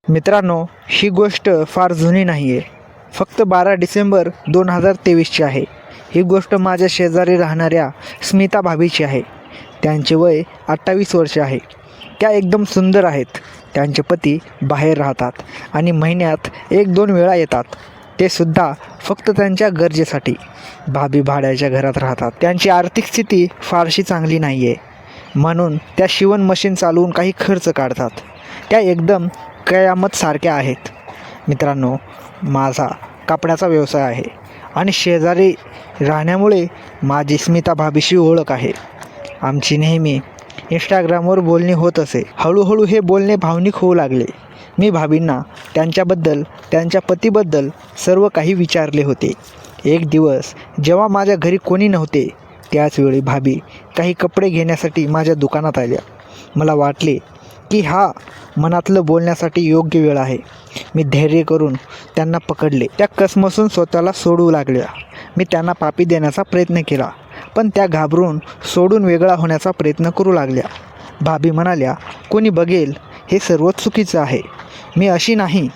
मित्रांनो, ही गोष्ट फार जुनी नाही आहे. फक्त 12 डिसेंबर 2023ची आहे. ही गोष्ट माझ्या शेजारी राहणाऱ्या स्मिता भाभीची आहे. त्यांचे वय 28 वर्ष आहे. त्या एकदम सुंदर आहेत. त्यांचे पती बाहेर राहतात आणि महिन्यात 1-2 वेळा येतात. ते सुद्धा फक्त त्यांच्या गरजेसाठी. भाभी भाड्याच्या घरात राहतात. त्यांची आर्थिक स्थिती फारशी चांगली नाही आहे, म्हणून त्या शिवण मशीन चालवून काही खर्च काढतात. त्या एकदम कयामतसारख्या आहेत. मित्रांनो, माझा कपड्याचा व्यवसाय आहे आणि शेजारी राहण्यामुळे माझी स्मिता भाभीशी ओळख आहे. आमची नेहमी इंस्टाग्रामवर बोलणी होत असे. हळूहळू हे बोलणे भावनिक होऊ लागले. मी भाभींना त्यांच्याबद्दल, त्यांच्या पतीबद्दल सर्व काही विचारले होते. एक दिवस जेव्हा माझ्या घरी कोणी नव्हते, त्याचवेळी भाभी काही कपडे घेण्यासाठी माझ्या दुकानात आल्या. मला वाटले की हा मनातलं बोलण्यासाठी योग्य वेळ आहे. मी धैर्य करून त्यांना पकडले. त्या कसमसून स्वतःला सोडू लागल्या. मी त्यांना पापी देण्याचा प्रयत्न केला, पण त्या घाबरून सोडून वेगळा होण्याचा प्रयत्न करू लागल्या. भाभी म्हणाल्या, कोणी बघेल, हे सर्व चुकीचं आहे. मी अशी नाही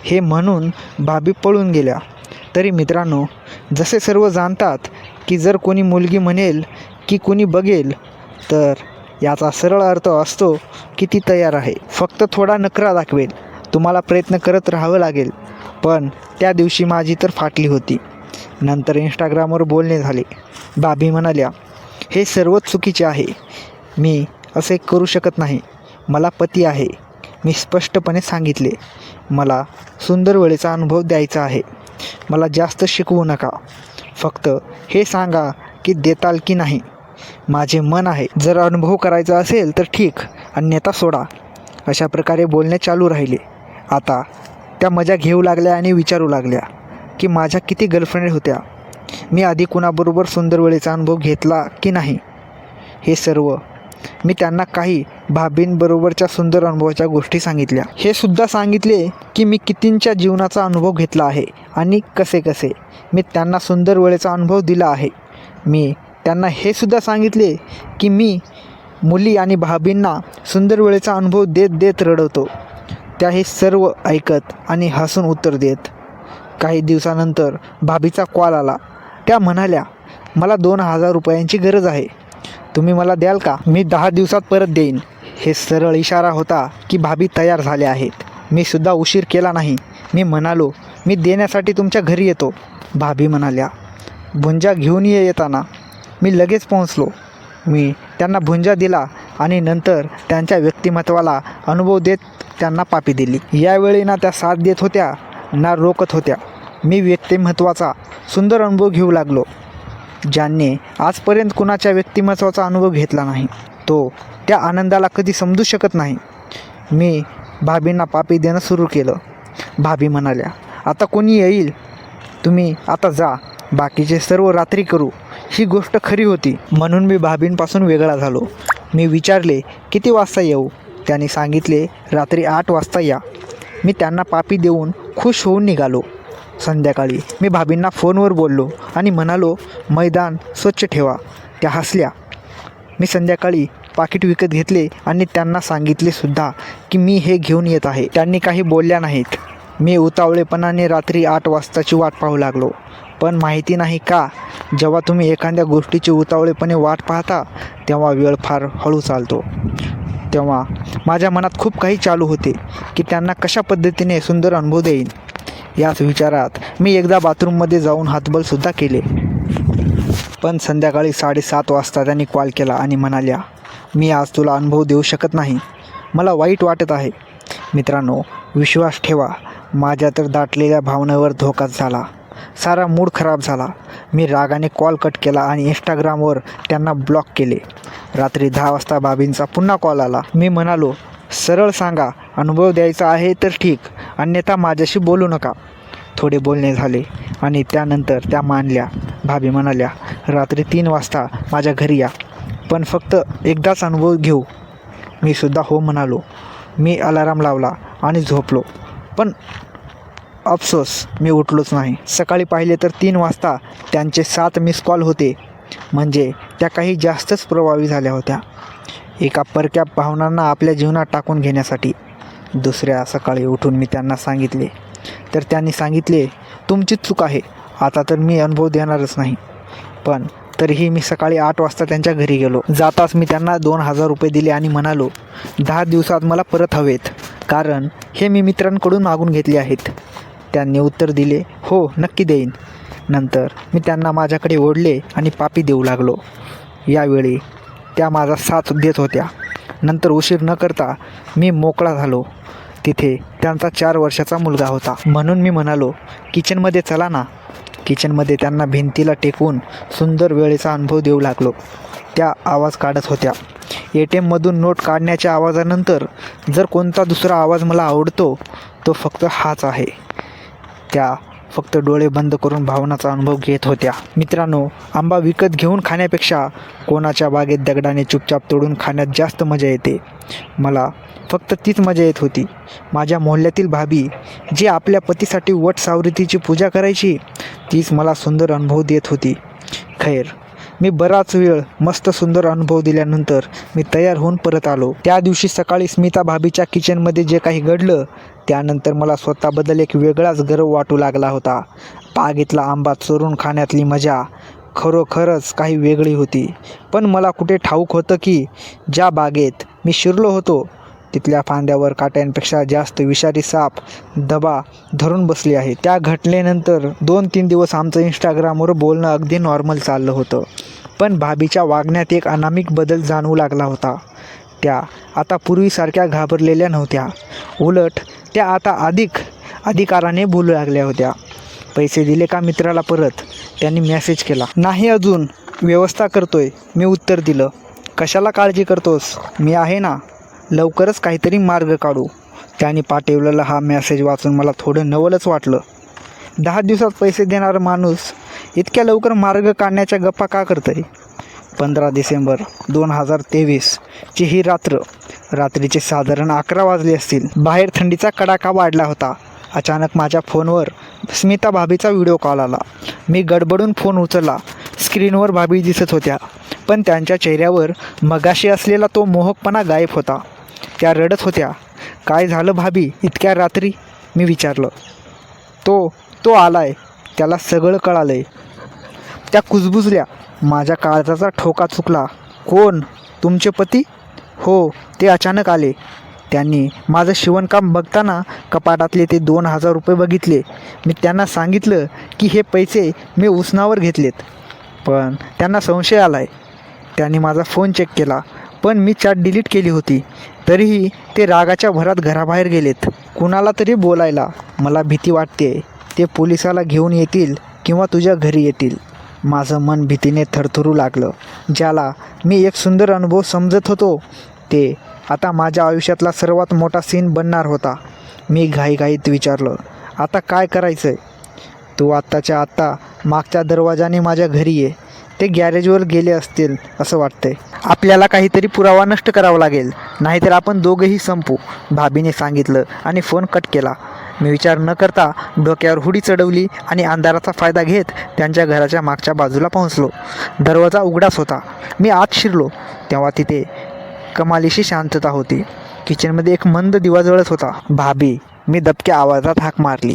हे म्हणून भाभी पळून गेल्या. तरी मित्रांनो, जसे सर्व जाणतात की जर कोणी मुलगी म्हणेल की कोणी बघेल, तर याचा सरळ अर्थ असतो की ती तयार आहे. फक्त थोडा नखरा दाखवेल. तुम्हाला प्रयत्न करत राहावं लागेल. पण त्या दिवशी माझी तर फाटली होती. नंतर इंस्टाग्रामवर बोलणे झाले. भाभी म्हणाल्या, हे सर्वच चुकीचे आहे. मी असे करू शकत नाही. मला पती आहे. मी स्पष्टपणे सांगितले, मला सुंदर वेळेचा अनुभव द्यायचा आहे. मला जास्त शिकवू नका. फक्त हे सांगा की देताल की नाही. माझे मन आहे. जर अनुभव करायचा असेल तर ठीक, अन्यथा सोडा. अशा प्रकारे बोलणे चालू राहिले. आता त्या मजा घेऊ लागल्या आणि विचारू लागल्या की माझ्या किती गर्लफ्रेंड होत्या. मी आधी कुणाबरोबर सुंदर वेळेचा अनुभव घेतला की नाही. हे सर्व मी त्यांना काही भाभींबरोबरच्या सुंदर अनुभवाच्या गोष्टी सांगितल्या. हे सुद्धा सांगितले की मी कितींच्या जीवनाचा अनुभव घेतला आहे आणि कसे कसे मी त्यांना सुंदर वेळेचा अनुभव दिला आहे. मी त्यांना हे सुद्धा सांगितले की मी मुली आणि भाभींना सुंदर वेळेचा अनुभव देत देत रडवतो. त्या हे सर्व ऐकत आणि हसून उत्तर देत. काही दिवसानंतर भाभीचा कॉल आला. त्या म्हणाल्या, मला 2,000 रुपयांची गरज आहे. तुम्ही मला द्याल का? मी 10 दिवसात परत देईन. हे सरळ इशारा होता की भाभी तयार झाल्या आहेत. मी सुद्धा उशीर केला नाही. मी म्हणालो, मी देण्यासाठी तुमच्या घरी येतो. भाभी म्हणाल्या, भुंजा घेऊन येताना. मी लगेच पोहोचलो. मी त्यांना भुंजा दिला आणि नंतर त्यांच्या व्यक्तिमत्वाला अनुभव देत त्यांना पापी दिली. यावेळी ना त्या साथ देत होत्या ना रोकत होत्या. मी व्यक्तिमत्वाचा सुंदर अनुभव घेऊ लागलो. ज्यांनी आजपर्यंत कुणाच्या व्यक्तिमत्वाचा अनुभव घेतला नाही, तो त्या आनंदाला कधी समजू शकत नाही. मी भाभींना पापी देणं सुरू केलं. भाभी म्हणाल्या, आता कोणी येईल, तुम्ही आता जा, बाकीचे सर्व रात्री करू. ही गोष्ट खरी होती, म्हणून मी भाभींपासून वेगळा झालो. मी विचारले, किती वाजता येऊ? त्यांनी सांगितले, रात्री 8 वाजता या. मी त्यांना पापी देऊन खुश होऊन निघालो. संध्याकाळी मी भाभींना फोनवर बोललो आणि म्हणालो, मैदान स्वच्छ ठेवा. त्या हसल्या. मी संध्याकाळी पाकिट विकत घेतले आणि त्यांना सांगितले सुद्धा की मी हे घेऊन येत आहे. त्यांनी काही बोलल्या नाहीत. मी उतावळेपणाने रात्री 8 वाजताची वाट पाहू लागलो. पण माहिती नाही का, जेव्हा तुम्ही एखाद्या गोष्टीची उतावळेपणे वाट पाहता तेव्हा वेळ फार हळू चालतो. तेव्हा माझ्या मनात खूप काही चालू होते की त्यांना कशा पद्धतीने सुंदर अनुभव देईन. याच विचारात मी एकदा बाथरूममध्ये जाऊन हातबलसुद्धा केले. पण संध्याकाळी 7:30 वाजता त्यांनी कॉल केला आणि म्हणाल्या, मी आज तुला अनुभव देऊ शकत नाही. मला वाईट वाटत आहे. मित्रांनो, विश्वास ठेवा, माझ्या तर दाटलेल्या भावनेवर धोकाच झाला. सारा मूड खराब झाला. मी रागाने कॉल कट केला आणि इंस्टाग्रामवर त्यांना ब्लॉक केले. रात्री 10 वाजता भाभींचा पुन्हा कॉल आला. मी म्हणालो, सरळ सांगा, अनुभव द्यायचा आहे तर ठीक, अन्यथा माझ्याशी बोलू नका. थोडे बोलणे झाले आणि त्यानंतर त्या मानल्या. भाभी म्हणाल्या, रात्री 3 वाजता माझ्या घरी या, पण फक्त एकदाच अनुभव घेऊ. मी सुद्धा हो म्हणालो. मी अलाराम लावला आणि झोपलो. पण अफसोस, मी उठलोच नाही. सकाळी पाहिले तर 3 वाजता त्यांचे 7 मिस कॉल होते. म्हणजे त्या काही जास्तच प्रभावी झाल्या होत्या. एका परक्या भावनांना आपल्या जीवनात टाकून घेण्यासाठी. दुसऱ्या सकाळी उठून मी त्यांना सांगितले तर त्यांनी सांगितले, तुमचीच चूक आहे, आता तर मी अनुभव देणारच नाही. पण तरीही मी सकाळी 8 वाजता त्यांच्या घरी गेलो. जाताच मी त्यांना 2,000 रुपये दिले आणि म्हणालो, 10 दिवसात मला परत हवेत, कारण हे मी मित्रांकडून मागून घेतले आहेत. त्यांनी उत्तर दिले, हो नक्की देईन. नंतर मी त्यांना माझ्याकडे ओढले आणि पापी देऊ लागलो. यावेळी त्या माझा साथ देत होत्या. नंतर उशीर न करता मी मोकळा झालो. तिथे त्यांचा 4 वर्षाचा मुलगा होता. म्हणून मी म्हणालो, किचनमध्ये चला ना. किचनमध्ये त्यांना भिंतीला टेकवून सुंदर वेळेचा अनुभव देऊ लागलो. त्या आवाज काढत होत्या. ATMमधून नोट काढण्याच्या आवाजानंतर जर कोणता दुसरा आवाज मला आवडतो तो फक्त हाच आहे. त्या फक्त डोळे बंद करून भावनाचा अनुभव घेत होत्या. मित्रांनो, आंबा विकत घेऊन खाण्यापेक्षा कोणाच्या बागेत दगडाने चुपचाप तोडून खाण्यात जास्त मजा येते. मला फक्त तीच मजा येत होती. माझ्या मोहल्ल्यातील भाभी जी आपल्या पतीसाठी वट सावृतीची पूजा करायची, तीच मला सुंदर अनुभव देत होती. खैर, मी बराच वेळ मस्त सुंदर अनुभव दिल्यानंतर मी तयार होऊन परत आलो. त्या दिवशी सकाळी स्मिता भाभीच्या किचनमध्ये जे काही घडलं त्यानंतर मला स्वतःबद्दल एक वेगळाच गर्व वाटू लागला होता. बागेतला आंबा चोरून खाण्यातली मजा खरोखरच काही वेगळी होती. पण मला कुठे ठाऊक होतं की ज्या बागेत मी शिरलो होतो तिथल्या फांद्यावर काट्यांपेक्षा जास्त विषारी साप दबा धरून बसले आहे. त्या घटनेनंतर 2-3 दिवस आमचं इंस्टाग्रामवर बोलणं अगदी नॉर्मल चाललं होतं. पण भाभीच्या वागण्यात एक अनामिक बदल जाणवू लागला होता. त्या आता पूर्वीसारख्या घाबरलेल्या नव्हत्या. उलट त्या आता अधिकाराने बोलू लागल्या होत्या. पैसे दिले का मित्राला परत? त्यांनी मेसेज केला. नाही अजून, व्यवस्था करतोय, मी उत्तर दिलं. कशाला काळजी करतोस, मी आहे ना, लवकरच काहीतरी मार्ग काढू. त्याने पाठवलेला हा मेसेज वाचून मला थोडं नवलच वाटलं. 10 दिवसात पैसे देणारा माणूस इतक्या लवकर मार्ग काढण्याच्या गप्पा का करतोय? 15 डिसेंबर 2023 ची ही रात्रीचे साधारण 11 वाजले असतील. बाहेर थंडीचा कडाका वाढला होता. अचानक माझ्या फोनवर स्मिता भाभीचा व्हिडिओ कॉल आला. मी गडबडून फोन उचलला. स्क्रीनवर भाभी दिसत होत्या, पण त्यांच्या चेहऱ्यावर मगाशी असलेला तो मोहकपणा गायब होता. त्या रडत होत्या. काय झालं भाभी इतक्या रात्री? मी विचारलं. तो आलाय, त्याला सगळं कळालंय. त्या कुजबुजल्या. माझ्या काळजाचा ठोका चुकला. कोण? तुमचे पती? हो, ते अचानक आले. त्यांनी माझं शिवणकाम बघताना कपाटातले ते 2,000 रुपये बघितले. मी त्यांना सांगितलं की हे पैसे मी उसनावर घेतलेत. पण त्यांना संशय आलाय. त्यांनी माझा फोन चेक केला, पण मी चॅट डिलीट केली होती. तरीही ते रागाच्या भरात घराबाहेर गेलेत. कुणाला तरी बोलायला. मला भीती वाटते ते पोलिसाला घेऊन येतील किंवा तुझ्या घरी येतील. माझं मन भीतीने थरथरू लागलं. ज्याला मी एक सुंदर अनुभव समजत होतो ते आता माझ्या आयुष्यातला सर्वात मोठा सीन बनणार होता. मी घाईघाईत विचारलं, आता काय करायचं आहे? तू आत्ताच्या आत्ता मागच्या दरवाजाने माझ्या घरी ये. ते गॅरेजवर गेले असतील असं वाटतंय. आपल्याला काहीतरी पुरावा नष्ट करावा लागेल, नाहीतर आपण दोघंही संपू, भाभीने सांगितलं आणि फोन कट केला. मी विचार न करता डोक्यावर हुडी चढवली आणि अंधाराचा फायदा घेत त्यांच्या घराच्या मागच्या बाजूला पोहोचलो. दरवाजा उघडाच होता. मी आत शिरलो तेव्हा तिथे कमालीशी शांतता होती. किचनमध्ये एक मंद दिवा जळत होता. भाभी, मी दबक्या आवाजात हाक मारली.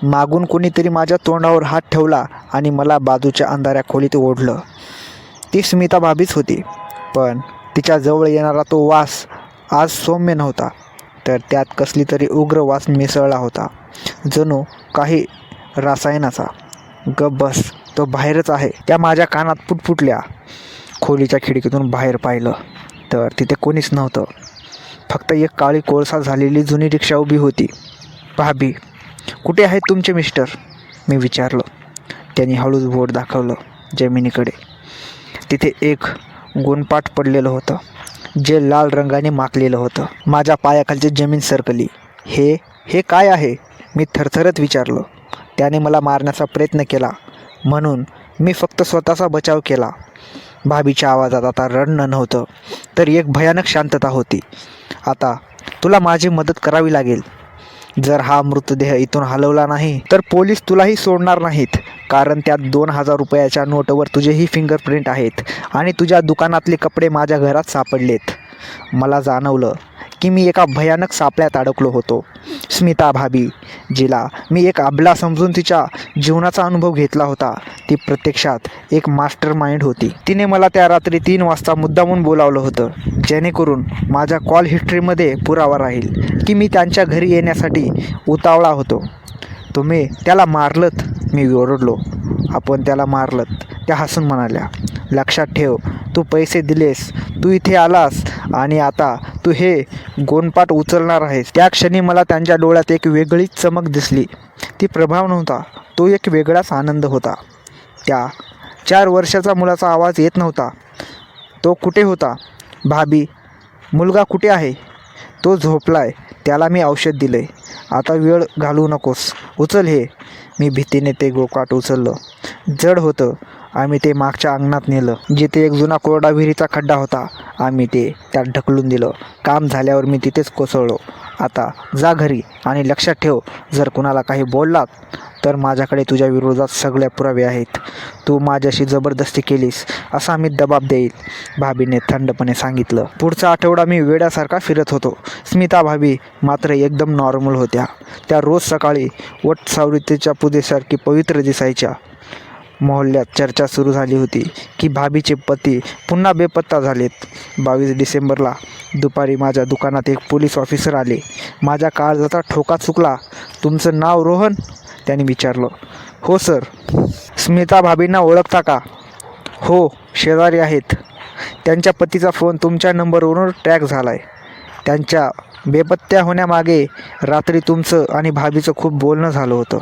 मागून कोणीतरी माझ्या तोंडावर हात ठेवला आणि मला बाजूच्या अंधाऱ्या खोलीत ओढलं. ती स्मिता भाभीच होती, पण तिच्या जवळ येणारा तो वास आज सौम्य नव्हता, तर त्यात कसली तरी उग्र वास मिसळला होता, जणू काही रसायनाचा. गप बस, तो बाहेरच आहे. त्या माझ्या कानात पुटपुटल्या. खोलीच्या खिडकीतून बाहेर पाहिलं तर तिथे कोणीच नव्हतं. फक्त एक काळी कोळसा झालेली जुनी रिक्षा उभी होती. भाभी, कुठे आहेत तुमचे मिस्टर? मी विचारलं. त्यांनी हळूच बोट दाखवलं जमिनीकडे. तिथे एक गोणपाट पडलेलं होतं, जे लाल रंगाने माखलेलं होतं. माझ्या पायाखालची जमीन सरकली. हे काय आहे? मी थरथरत विचारलं. त्याने मला मारण्याचा प्रयत्न केला म्हणून मी फक्त स्वतःचा बचाव केला. भाभीच्या आवाजात आता रडणं नव्हतं, तर एक भयानक शांतता होती. आता तुला माझी मदत करावी लागेल. जर हा मृतदेह इथून हलवला नाही तर पोलीस तुलाही सोडणार नाहीत, कारण त्यात 2,000 रुपयाच्या नोटवर तुझेही फिंगरप्रिंट आहेत आणि तुझ्या दुकानातले कपडे माझ्या घरात सापडलेत. मला जाणवलं की मी एका भयानक सापळ्यात अडकलो होतो. स्मिता भाभी, जिला मी एक अबला समजून तिच्या जीवनाचा अनुभव घेतला होता, ती प्रत्यक्षात एक मास्टर माइंड होती. तिने मला त्या रात्री 3 वाजता मुद्दामून बोलावलं होतं, जेणेकरून माझ्या कॉल हिस्ट्रीमध्ये पुरावा राहील की मी त्यांच्या घरी येण्यासाठी उतावळा होतो. तुम्ही त्याला मारलत? मी ओरडलो. आपण त्याला मारलत, त्या हसून म्हणाल्या. लक्षात ठेव, तू पैसे दिलेस, तू इथे आलास आणि आता तू हे गोणपाट उचलणार आहेस. त्या क्षणी मला त्यांच्या डोळ्यात एक वेगळीच चमक दिसली. ती प्रभाव नव्हता, तो एक वेगळाच आनंद होता. त्या 4 वर्षाचा मुलाचा आवाज येत नव्हता. तो कुठे होता? भाभी, मुलगा कुठे आहे? तो झोपलाय, त्याला मी औषध दिलंय. आता वेळ घालवू नकोस, उचल हे. मी भीतीने ते गोकाट उचललं. जड होतं. आम्ही ते मागच्या अंगणात नेलं, जिथे एक जुना कोरडा विहिरीचा खड्डा होता. आम्ही ते त्यात ढकलून दिलं. काम झाल्यावर मी तिथेच कोसळलो. आता जा घरी आणि लक्षात ठेव, जर कुणाला काही बोललात तर माझ्याकडे तुझ्या विरोधात सगळे पुरावे आहेत. तू माझ्याशी जबरदस्ती केलीस असा मी दबाब देईल, भाभीने थंडपणे सांगितलं. पुढचा आठवडा मी वेड्यासारखा फिरत होतो. स्मिता भाभी मात्र एकदम नॉर्मल होत्या. त्या रोज सकाळी वटसावित्रीच्या पूजेसारखी पवित्र दिसायच्या. मोहल्ल्यात चर्चा सुरू झाली होती की भाभीचे पती पुन्हा बेपत्ता झालेत. 22 डिसेंबरला दुपारी माझ्या दुकानात एक पोलीस ऑफिसर आले. माझ्या काळजाचा ठोका चुकला. तुमचं नाव रोहन? त्यांनी विचारलं. हो सर. स्मिता भाभींना ओळखता का? हो, शेजारी आहेत. त्यांच्या पतीचा फोन तुमच्या नंबरवरून ट्रॅक झाला आहे. त्यांच्या बेपत्ता होण्यामागे रात्री तुमचं आणि भाभीचं खूप बोलणं झालं होतं.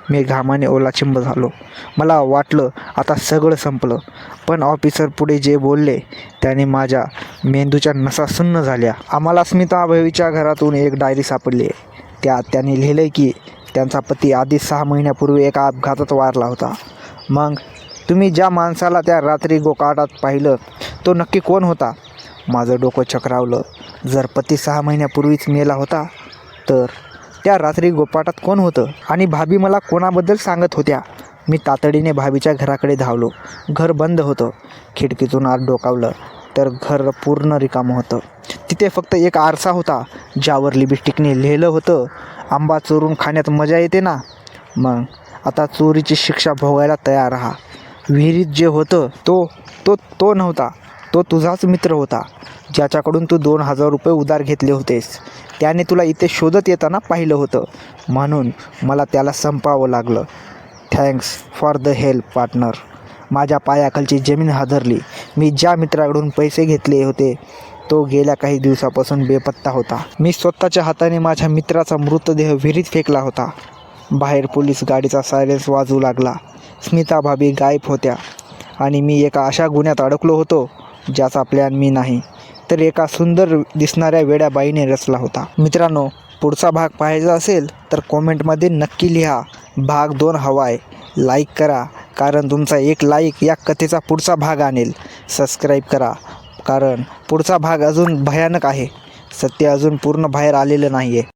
मी घामाने ओलाचिंब झालो. मला वाटलं आता सगळं संपलं, पण ऑफिसर पुढे जे बोलले त्याने माझ्या मेंदूच्या नसा सुन्न झाल्या. आम्हाला स्मिता भाभीच्या घरातून एक डायरी सापडली आहे. त्यात त्यांनी लिहिलं की त्यांचा पती आधीच 6 महिन्यापूर्वी एका अपघातात वारला होता. मग तुम्ही ज्या माणसाला त्या रात्री गोकाटात पाहिलं तो नक्की कोण होता? माझं डोकं चक्रावलं. जर पती 6 महिन्यापूर्वीच मेला होता तर त्या रात्री गोपाटात कोण होतं? आणि भाभी मला कोणाबद्दल सांगत होत्या? मी तातडीने भाभीच्या घराकडे धावलो. घर बंद होतं. खिडकीतून आत डोकावलं तर घर पूर्ण रिकामं होतं. तिथे फक्त एक आरसा होता, ज्यावर लिपस्टिकने लिहिलं होतं, आंबा चोरून खाण्यात मजा येते ना, मग आता चोरीची शिक्षा भोगायला तयार राहा. विहिरीत जे होतं तो तो तो नव्हता. तो तुझाच मित्र होता, ज्याच्याकडून तू 2000 रुपये उधार घेतले होतेस. त्याने तुला इथे शोधत येताना पाहिलं होतं, म्हणून मला त्याला संपवावं लागलं. Thanks for the help partner. माझ्या पायाखालची जमीन हादरली. मी ज्या मित्राकडून पैसे घेतले होते तो गेल्या काही दिवसापासून बेपत्ता होता. मी स्वतःच्या हाताने माझ्या मित्राचा मृतदेह विहिरीत फेकला होता. बाहेर पोलीस गाडीचा सायलेन्स वाजवू लागला. स्मिता भाभी गायब होत्या आणि मी एका अशा गुन्ह्यात अडकलो होतो ज्याचा प्लॅन मी नाही तर एका सुंदर दिसणाऱ्या वेड्या बाईने रचला होता. मित्रांनो, पुढचा भाग पाहायचा असेल तर कॉमेंटमध्ये नक्की लिहा. भाग 2 हवा आहे. लाईक करा, कारण तुमचा एक लाईक या कथेचा पुढचा भाग आणेल. सबस्क्राईब करा, कारण पुढचा भाग अजून भयानक आहे. सत्य अजून पूर्ण बाहेर आलेलं नाही आहे.